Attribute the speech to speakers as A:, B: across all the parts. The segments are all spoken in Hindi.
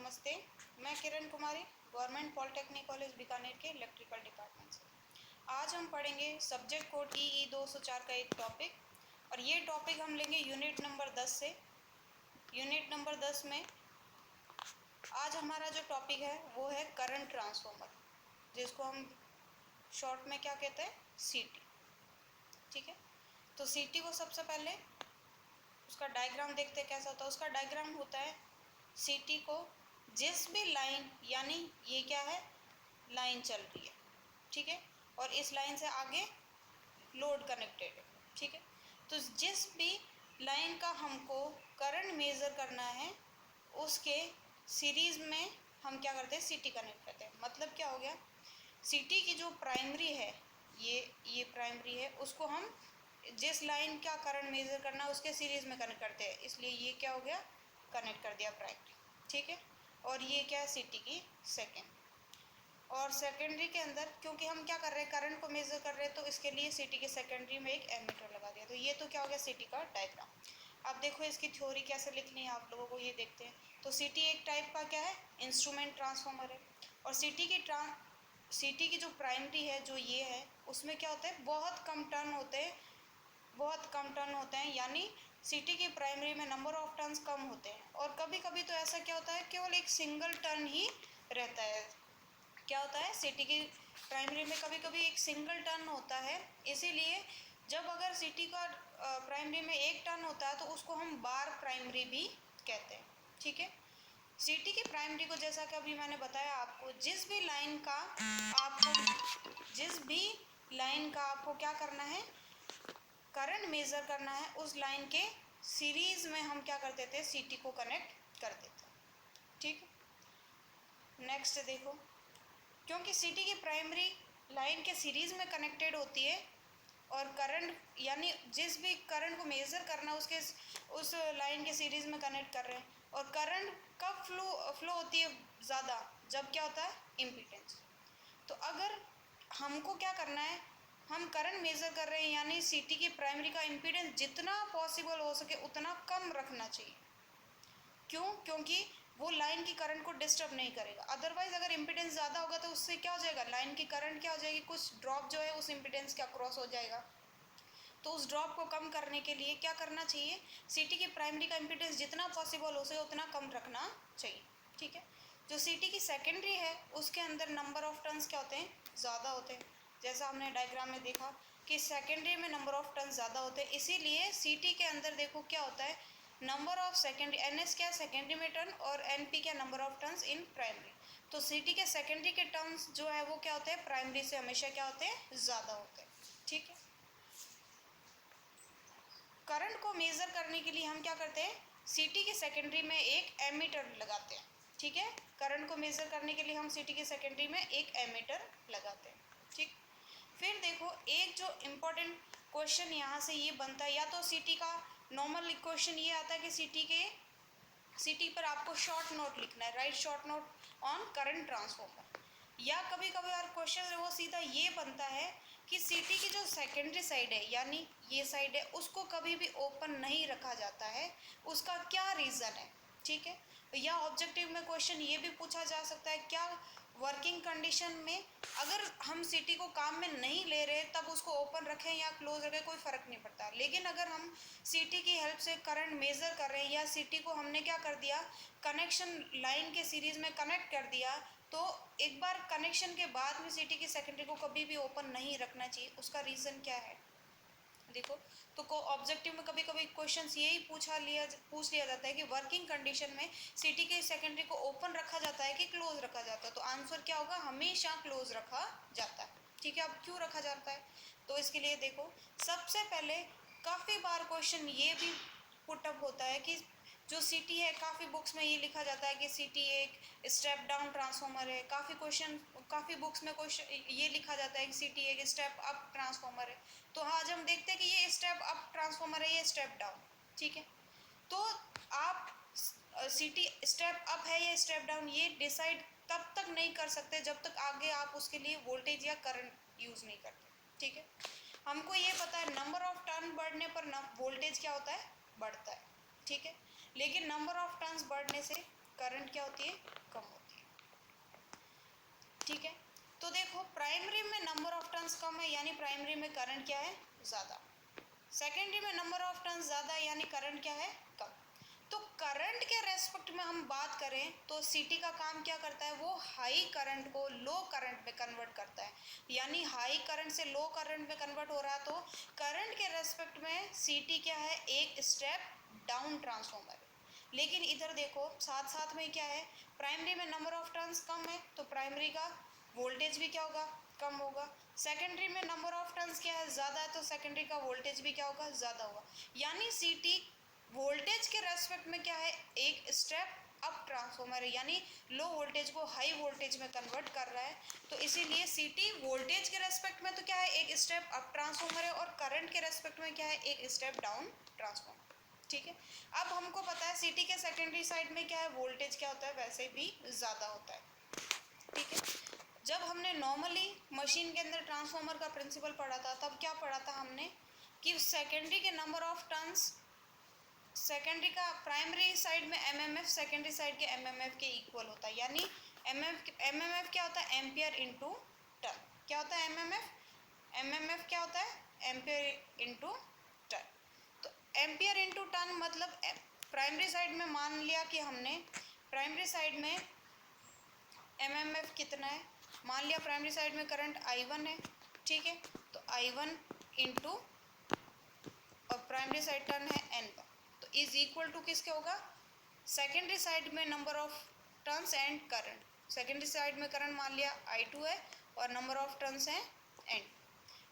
A: नमस्ते, मैं Kiran Kumari government polytechnic college Bikaner के इलेक्ट्रिकल डिपार्टमेंट से। आज हम पढ़ेंगे सब्जेक्ट कोड EE 204 का एक टॉपिक, और ये टॉपिक हम लेंगे यूनिट नंबर 10 से। यूनिट नंबर 10 में आज हमारा जो टॉपिक है वो है करंट ट्रांसफॉर्मर, जिसको हम शॉर्ट में क्या कहते हैं, CT। ठीक है, तो CT को सबसे पहले उसका डायग्राम देखते हैं कैसा होता है। उसका डायग्राम होता है CT को जिस भी लाइन, यानी ये क्या है, लाइन चल रही है, ठीक है, और इस लाइन से आगे लोड कनेक्टेड है, ठीक है। तो जिस भी लाइन का हमको करंट मेज़र करना है उसके सीरीज में हम क्या करते हैं, CT कनेक्ट करते हैं। मतलब क्या हो गया, CT की जो प्राइमरी है, ये प्राइमरी है, उसको हम जिस लाइन का करंट मेज़र करना है उसके सीरीज में कनेक्ट करते हैं, इसलिए ये क्या हो गया, कनेक्ट कर दिया प्राइमरी, ठीक है। और ये क्या है, CT की सेकेंड। और सेकेंडरी के अंदर क्योंकि हम क्या कर रहे हैं, करंट को मेज़र कर रहे हैं, तो इसके लिए CT के सेकेंडरी में एक एमीटर लगा दिया। तो ये तो क्या हो गया, CT का डायग्राम। अब देखो इसकी थ्योरी कैसे लिखनी है आप लोगों को, ये देखते हैं। तो CT एक टाइप का क्या है, इंस्ट्रूमेंट ट्रांसफॉर्मर है। और CT की जो प्राइमरी है, जो ये है, उसमें क्या होता है, बहुत कम टर्न होते हैं, यानी CT की प्राइमरी में नंबर ऑफ टर्न्स कम होते हैं। और कभी कभी तो ऐसा क्या होता है, केवल एक सिंगल टर्न ही रहता है। क्या होता है, CT की प्राइमरी में कभी कभी एक सिंगल टर्न होता है, इसीलिए जब अगर CT का प्राइमरी में एक टर्न होता है तो उसको हम बार प्राइमरी भी कहते हैं, ठीक है। CT की प्राइमरी को, जैसा कि अभी मैंने बताया आपको, जिस भी लाइन का आपको क्या करना है, करंट मेज़र करना है, उस लाइन के सीरीज में हम क्या कर देते हैं, CT को कनेक्ट कर देते हैं, ठीक है। नेक्स्ट देखो, क्योंकि CT की प्राइमरी लाइन के सीरीज में कनेक्टेड होती है, और करंट, यानी जिस भी करंट को मेज़र करना उस लाइन के सीरीज में कनेक्ट कर रहे हैं। और करंट कब फ्लो होती है ज़्यादा, जब क्या होता है, इम्पीडेंस। तो अगर हमको क्या करना है, हम करंट मेज़र कर रहे हैं, यानी CT की प्राइमरी का इम्पीडेंस जितना पॉसिबल हो सके उतना कम रखना चाहिए। क्यों, क्योंकि वो लाइन की करंट को डिस्टर्ब नहीं करेगा। अदरवाइज अगर इम्पीडेंस ज़्यादा होगा तो उससे क्या हो जाएगा, लाइन की करंट क्या हो जाएगी, कुछ ड्रॉप जो है उस इम्पीडेंस का क्रॉस हो जाएगा। तो उस ड्रॉप को कम करने के लिए क्या करना चाहिए, CT की प्राइमरी का इम्पीडेंस जितना पॉसिबल हो सके उतना कम रखना चाहिए, ठीक है। जो CT की सेकेंडरी है उसके अंदर नंबर ऑफ टर्न्स क्या होते हैं, ज़्यादा होते हैं। जैसा हमने डायग्राम में देखा कि सेकेंडरी में नंबर ऑफ टर्न्स ज़्यादा होते हैं, इसीलिए CT के अंदर देखो क्या होता है, नंबर ऑफ सेकेंडरी, NS क्या, सेकेंडरी में टर्न, और NP क्या, number of turns in primary. तो CT के सेकेंडरी के टर्न्स जो है वो क्या होते हैं, प्राइमरी से हमेशा क्या होते हैं, ज़्यादा होते हैं, ठीक है। करंट को मेज़र करने के लिए हम क्या करते हैं, CT की सेकेंडरी में एक एमीटर लगाते हैं, ठीक है। करंट को मेज़र करने के लिए हम CT की सेकेंडरी में एक एमीटर लगाते हैं, ठीक। फिर देखो, एक जो इम्पोर्टेंट क्वेश्चन यहाँ से ये बनता है, या तो CT का नॉर्मल क्वेश्चन ये आता है कि CT पर आपको शॉर्ट नोट लिखना है, right short note on current transformer. या कभी कभार क्वेश्चन है वो सीधा ये बनता है कि CT की जो सेकेंडरी साइड है, यानी ये साइड है, उसको कभी भी ओपन नहीं रखा जाता है, उसका क्या रीज़न है, ठीक है। या ऑब्जेक्टिव में क्वेश्चन ये भी पूछा जा सकता है, क्या वर्किंग कंडीशन में अगर हम CT को काम में नहीं ले रहे तब उसको ओपन रखें या क्लोज रखें, कोई फ़र्क नहीं पड़ता। लेकिन अगर हम CT की हेल्प से करंट मेज़र कर रहे हैं, या CT को हमने क्या कर दिया, कनेक्शन लाइन के सीरीज़ में कनेक्ट कर दिया, तो एक बार कनेक्शन के बाद में CT की सेकेंडरी को कभी भी ओपन नहीं रखना चाहिए। उसका रीज़न क्या है, देखो, तो ऑब्जेक्टिव में कभी कभी क्वेश्चंस यही पूछ लिया जाता है कि वर्किंग कंडीशन में CT के सेकेंडरी को ओपन रखा जाता है कि क्लोज रखा जाता है। तो आंसर क्या होगा, हमेशा क्लोज रखा जाता है, ठीक है। अब क्यों रखा जाता है, तो इसके लिए देखो, सबसे पहले काफ़ी बार क्वेश्चन ये भी पुटअप होता है कि जो CT है, काफ़ी बुक्स में ये लिखा जाता है कि CT एक स्टेप डाउन ट्रांसफॉर्मर है। काफ़ी बुक्स में क्वेश्चन ये लिखा जाता है कि CT एक स्टेप अप ट्रांसफॉर्मर है। तो आज हम देखते हैं कि ये स्टेप अप ट्रांसफॉर्मर है, ये स्टेप डाउन, ठीक है। तो आप CT स्टेप अप है या स्टेप डाउन, ये डिसाइड तब तक नहीं कर सकते जब तक आगे आप उसके लिए वोल्टेज या करंट यूज़ नहीं करते, ठीक है। हमको ये पता है नंबर ऑफ टर्न बढ़ने पर वोल्टेज क्या होता है, बढ़ता है, ठीक है। लेकिन नंबर ऑफ टर्न्स बढ़ने से करंट क्या होती है, कम होती है। ठीक है, तो देखो प्राइमरी में नंबर ऑफ टर्न्स कम है यानी प्राइमरी में करंट क्या है, ज़्यादा। सेकेंडरी में नंबर ऑफ टर्न्स ज़्यादा है यानी करंट क्या है, कम। तो करंट के रेस्पेक्ट में हम बात करें तो सीटी का काम क्या करता है, वो हाई करंट को लो करंट में कन्वर्ट करता है। यानी हाई करंट से लो करंट में कन्वर्ट हो रहा है, तो करंट के रेस्पेक्ट में सीटी क्या है, एक स्टेप डाउन ट्रांसफॉर्मर। लेकिन इधर देखो साथ साथ में क्या है, प्राइमरी में नंबर ऑफ टर्न्स कम है तो प्राइमरी का वोल्टेज भी क्या होगा, कम होगा। सेकेंडरी में नंबर ऑफ टर्न्स क्या है, ज़्यादा है तो सेकेंडरी का वोल्टेज भी क्या होगा, ज़्यादा होगा। यानी सीटी वोल्टेज के रेस्पेक्ट में क्या है, एक स्टेप अप ट्रांसफॉर्मर है, यानी लो वोल्टेज को हाई वोल्टेज में कन्वर्ट कर रहा है। तो इसीलिए सीटी वोल्टेज के रेस्पेक्ट में तो क्या है, एक स्टेप अप ट्रांसफॉर्मर है, और करंट के रेस्पेक्ट में क्या है, एक स्टेप डाउन ट्रांसफॉर्मर। ठीक है, अब हमको पता है सीटी के सेकेंडरी साइड में क्या है, वोल्टेज क्या होता है, वैसे भी ज़्यादा होता है। ठीक है, जब हमने नॉर्मली मशीन के अंदर ट्रांसफॉर्मर का प्रिंसिपल पढ़ा था, तब क्या पढ़ा था हमने कि सेकेंडरी के नंबर ऑफ टर्न्स, सेकेंडरी का प्राइमरी साइड में एमएमएफ सेकेंडरी साइड के एमएमएफ के इक्वल होता है। यानी एमएमएफ क्या होता है, एम्पियर इनटू टर्न। क्या होता है एमएमएफ क्या होता है, एम्पियर इनटू टर्न। तो एम्पियर इनटू टर्न मतलब प्राइमरी साइड में मान लिया कि हमने प्राइमरी साइड में एमएमएफ कितना है, मान लिया प्राइमरी साइड में करंट I1 है। ठीक है, तो I1 इंटू और प्राइमरी साइड टर्न है N1, तो इज इक्वल टू किसके होगा, सेकेंडरी साइड में number of turns and current. Secondary side में करंट मान लिया I2 है और नंबर ऑफ टर्न्स हैं N।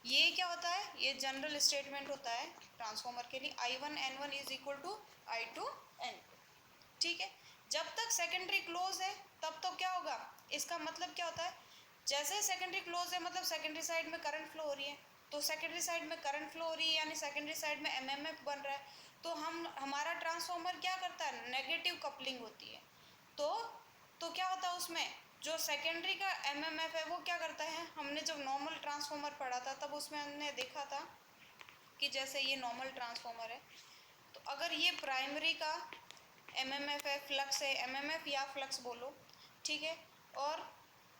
A: ये क्या होता है, ये जनरल स्टेटमेंट होता है ट्रांसफॉर्मर के लिए, I1 N1 is equal to I2 N2। ठीक है, जब तक सेकेंडरी क्लोज है तब तो क्या होगा, इसका मतलब क्या होता है, जैसे सेकेंडरी क्लोज है मतलब सेकेंडरी साइड में करंट फ्लो हो रही है, तो सेकेंडरी साइड में करंट फ्लो हो रही है यानी सेकेंडरी साइड में एमएमएफ बन रहा है। तो हमारा ट्रांसफॉर्मर क्या करता है, नेगेटिव कपलिंग होती है। तो क्या होता है उसमें, जो सेकेंडरी का एमएमएफ है वो क्या करता है, हमने जब नॉर्मल ट्रांसफॉर्मर पढ़ा था तब उसमें हमने देखा था कि जैसे ये नॉर्मल ट्रांसफॉर्मर है, तो अगर ये प्राइमरी का एमएमएफ है, फ्लक्स है, एमएमएफ या फ्लक्स बोलो, ठीक है, और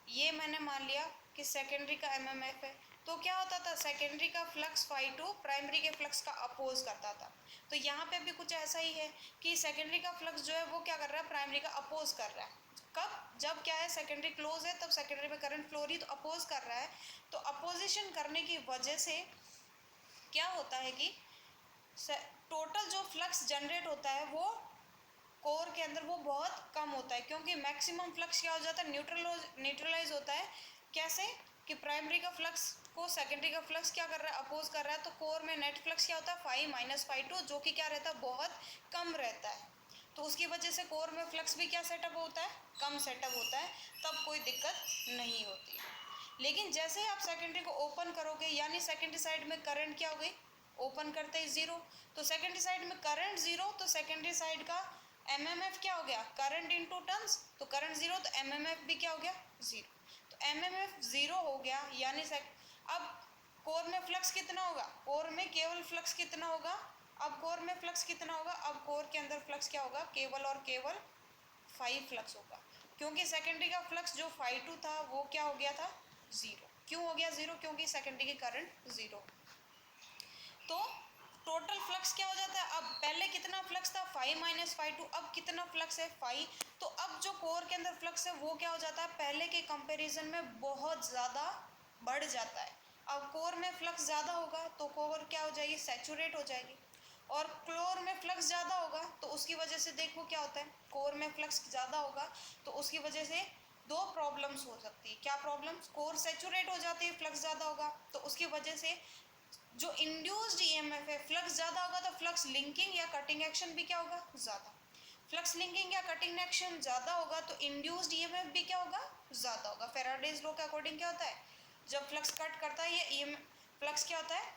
A: ये मैंने मान लिया कि सेकेंडरी का एमएमएफ है, तो क्या होता था, सेकेंडरी का फ्लक्स ∅2 प्राइमरी के फ्लक्स का अपोज करता था। तो यहाँ पे भी कुछ ऐसा ही है कि सेकेंडरी का फ्लक्स जो है वो क्या कर रहा है, प्राइमरी का अपोज कर रहा है। कब, जब क्या है, सेकेंडरी क्लोज है तब सेकेंडरी में करंट फ्लो रही, तो अपोज कर रहा है। तो अपोजिशन करने की वजह से क्या होता है कि टोटल जो फ्लक्स जनरेट होता है वो कोर के अंदर वो बहुत कम होता है, क्योंकि मैक्सिमम फ्लक्स क्या हो जाता है, न्यूट्रलाइज होता है। कैसे कि प्राइमरी का फ्लक्स को सेकेंडरी का फ्लक्स क्या कर रहा है, अपोज कर रहा है, तो कोर में नेट फ्लक्स क्या होता है, ∅ माइनस ∅2, जो कि क्या रहता है, बहुत कम रहता है। तो उसकी वजह से कोर में फ्लक्स भी क्या सेटअप होता है, कम सेटअप होता है, तब कोई दिक्कत नहीं होती है। लेकिन जैसे ही आप सेकेंडरी को ओपन करोगे, यानी सेकेंडरी साइड में करंट क्या हो गई, ओपन करते ही ज़ीरो, तो सेकेंडरी साइड में करंट ज़ीरो, तो सेकेंडरी साइड का एमएमएफ क्या हो गया, करंट इनटू टर्न्स, तो करंट ज़ीरो तो एमएमएफ भी क्या हो गया, ज़ीरो। तो एमएमएफ ज़ीरो हो गया, यानी अब कोर में फ्लक्स कितना होगा, कोर में केवल फ्लक्स कितना होगा, अब कोर में फ्लक्स कितना होगा, अब कोर के अंदर फ्लक्स क्या होगा, केवल और केवल 5 फ्लक्स होगा, क्योंकि सेकेंडरी का फ्लक्स जो ∅2 था वो क्या हो गया था, ज़ीरो। क्यों हो गया ज़ीरो, क्योंकि सेकेंडरी की करंट ज़ीरो। तो टोटल फ्लक्स क्या हो जाता है, अब पहले कितना फ्लक्स था, ∅ माइनस ∅2, अब कितना फ्लक्स है, ∅। तो अब जो कोर के अंदर फ्लक्स है वो क्या हो जाता है, पहले के कंपैरिजन में बहुत ज़्यादा बढ़ जाता है। अब कोर में फ्लक्स ज़्यादा होगा तो कोर क्या हो जाएगी, सैचुरेट हो जाएगी, और क्लोर में फ्लक्स ज़्यादा होगा तो उसकी वजह से देखो क्या होता है, कोर में फ्लक्स ज़्यादा होगा तो उसकी वजह से दो प्रॉब्लम्स हो सकती है। क्या प्रॉब्लम्स, कोर सैचुरेट हो जाती है, फ्लक्स ज़्यादा होगा तो उसकी वजह से जो इंड्यूस्ड ईएमएफ है, फ्लक्स ज़्यादा होगा तो फ्लक्स लिंकिंग या कटिंग एक्शन भी क्या होगा, ज़्यादा। फ्लक्स लिंकिंग या कटिंग एक्शन ज़्यादा होगा तो इंड्यूस्ड ईएमएफ भी क्या होगा, ज़्यादा होगा। फैराडेज लॉ के अकॉर्डिंग क्या होता है, जब फ्लक्स कट करता है ये फ्लक्स क्या होता है,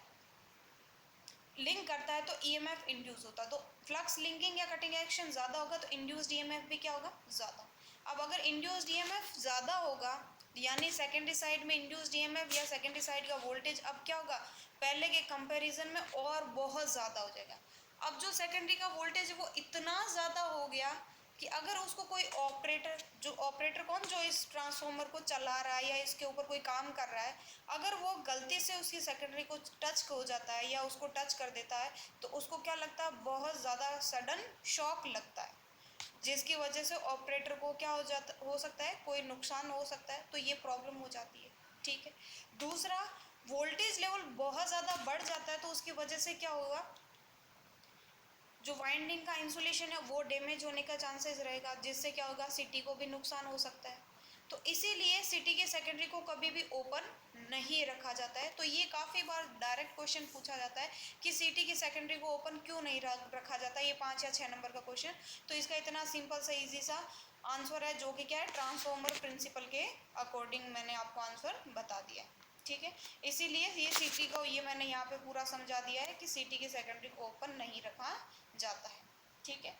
A: लिंक करता है, तो ईएमएफ इंड्यूस होता है। तो फ्लक्स लिंकिंग या कटिंग एक्शन ज़्यादा होगा तो इंड्यूस्ड ईएमएफ भी क्या होगा, ज़्यादा। अब अगर इंड्यूस्ड ईएमएफ ज़्यादा होगा यानी सेकेंडरी साइड में इंड्यूस्ड ईएमएफ या सेकेंडरी साइड का वोल्टेज अब क्या होगा, पहले के कंपैरिजन में और बहुत ज़्यादा हो जाएगा। अब जो सेकेंडरी का वोल्टेज है वो इतना ज़्यादा हो गया कि अगर उसको कोई ऑपरेटर, जो ऑपरेटर कौन, जो इस ट्रांसफार्मर को चला रहा है या इसके ऊपर कोई काम कर रहा है, अगर वो गलती से उसकी सेकेंडरी को टच हो जाता है या उसको टच कर देता है तो उसको क्या लगता है, बहुत ज़्यादा सडन शॉक लगता है, जिसकी वजह से ऑपरेटर को क्या हो सकता है, कोई नुकसान हो सकता है। तो ये प्रॉब्लम हो जाती है, ठीक है। दूसरा, वोल्टेज लेवल बहुत ज़्यादा बढ़ जाता है तो उसकी वजह से क्या होगा, जो वाइंडिंग का इंसुलेशन है वो डैमेज होने का चांसेस रहेगा, जिससे क्या होगा, सिटी को भी नुकसान हो सकता है। तो इसीलिए सिटी के सेकेंडरी को कभी भी ओपन नहीं रखा जाता है। तो ये काफ़ी बार डायरेक्ट क्वेश्चन पूछा जाता है कि सिटी की सेकेंडरी को ओपन क्यों नहीं रखा जाता, ये 5 या 6 नंबर का क्वेश्चन। तो इसका इतना सिंपल सा ईजी सा आंसर है, जो कि क्या है, ट्रांसफॉर्मर प्रिंसिपल के अकॉर्डिंग मैंने आपको आंसर बता दिया, ठीक है। इसीलिए ये सिटी को, ये मैंने यहाँ पे पूरा समझा दिया है कि सिटी की सेकेंडरी को ओपन नहीं रखा जाता है, ठीक है।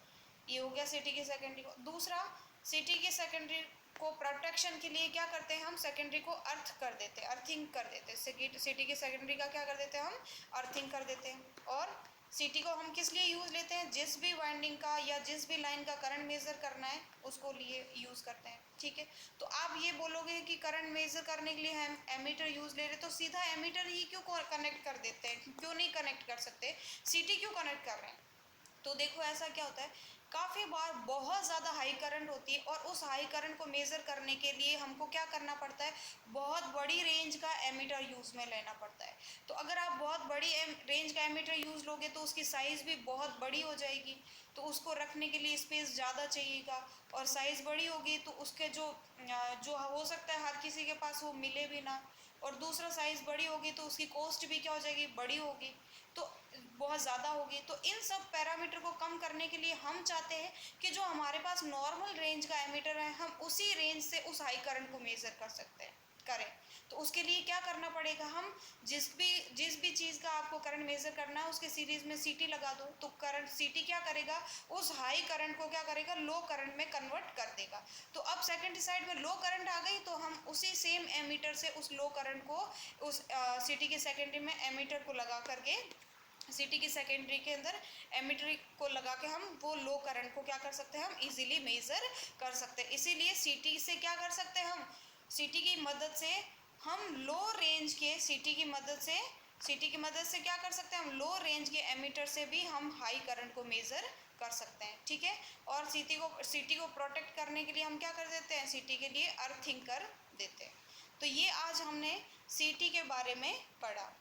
A: ये हो गया सिटी की सेकेंडरी को। दूसरा, सिटी की सेकेंडरी को प्रोटेक्शन के लिए क्या करते हैं हम, सेकेंडरी को अर्थ कर देते हैं, अर्थिंग कर देते हैं। सिटी की सेकेंडरी का क्या कर देते हैं हम, अर्थिंग कर देते हैं। और सिटी को हम किस लिए यूज़ लेते हैं, जिस भी वाइंडिंग का या जिस भी लाइन का करंट मेजर करना है उसको लिए यूज़ करते हैं, ठीक है। तो आप ये बोलोगे कि करंट मेजर करने के लिए हम एमीटर यूज़ ले रहे, तो सीधा एमीटर ही क्यों कनेक्ट कर देते हैं, क्यों नहीं कनेक्ट कर सकते, सिटी क्यों कनेक्ट कर रहे हैं। तो देखो ऐसा क्या होता है, काफ़ी बार बहुत ज़्यादा हाई करंट होती है और उस हाई करंट को मेज़र करने के लिए हमको क्या करना पड़ता है, बहुत बड़ी रेंज का एमीटर यूज़ में लेना पड़ता है। तो अगर आप बहुत बड़ी रेंज का एमीटर यूज़ लोगे तो उसकी साइज़ भी बहुत बड़ी हो जाएगी, तो उसको रखने के लिए स्पेस ज़्यादा चाहिएगा, और साइज़ बड़ी होगी तो उसके जो हो सकता है हर किसी के पास वो मिले भी ना, और दूसरा साइज़ बड़ी होगी तो उसकी कॉस्ट भी क्या हो जाएगी, बड़ी होगी, तो बहुत ज़्यादा होगी। तो इन सब पैरामीटर को कम करने के लिए हम चाहते हैं कि जो हमारे पास नॉर्मल रेंज का एमीटर है, हम उसी रेंज से उस हाई करंट को मेज़र कर सकते हैं, करें। तो उसके लिए क्या करना पड़ेगा, हम जिस भी चीज़ का आपको करंट मेज़र करना है उसके सीरीज़ में सीटी लगा दो, तो करंट सीटी क्या करेगा, उस हाई करंट को क्या करेगा, लो करंट में कन्वर्ट कर देगा। तो अब सेकेंड साइड में लो करंट आ गई तो हम उसी सेम एमीटर से उस लो करंट को उस सिटी के सेकेंडरी में एमीटर को लगा करके, सिटी की सेकेंडरी के अंदर एमीटर को लगा के हम वो लो करंट को क्या कर सकते हैं, हम इजीली मेज़र कर सकते हैं। इसीलिए सिटी से क्या कर सकते हैं, हम सिटी की मदद से, हम लो रेंज के सिटी की मदद से क्या कर सकते हैं, हम लो रेंज के एमीटर से भी हम हाई करंट को मेज़र कर सकते हैं, ठीक है। और सिटी को प्रोटेक्ट करने के लिए हम क्या कर देते हैं, सिटी के लिए अर्थिंग कर देते हैं। तो ये आज हमने सिटी के बारे में पढ़ा।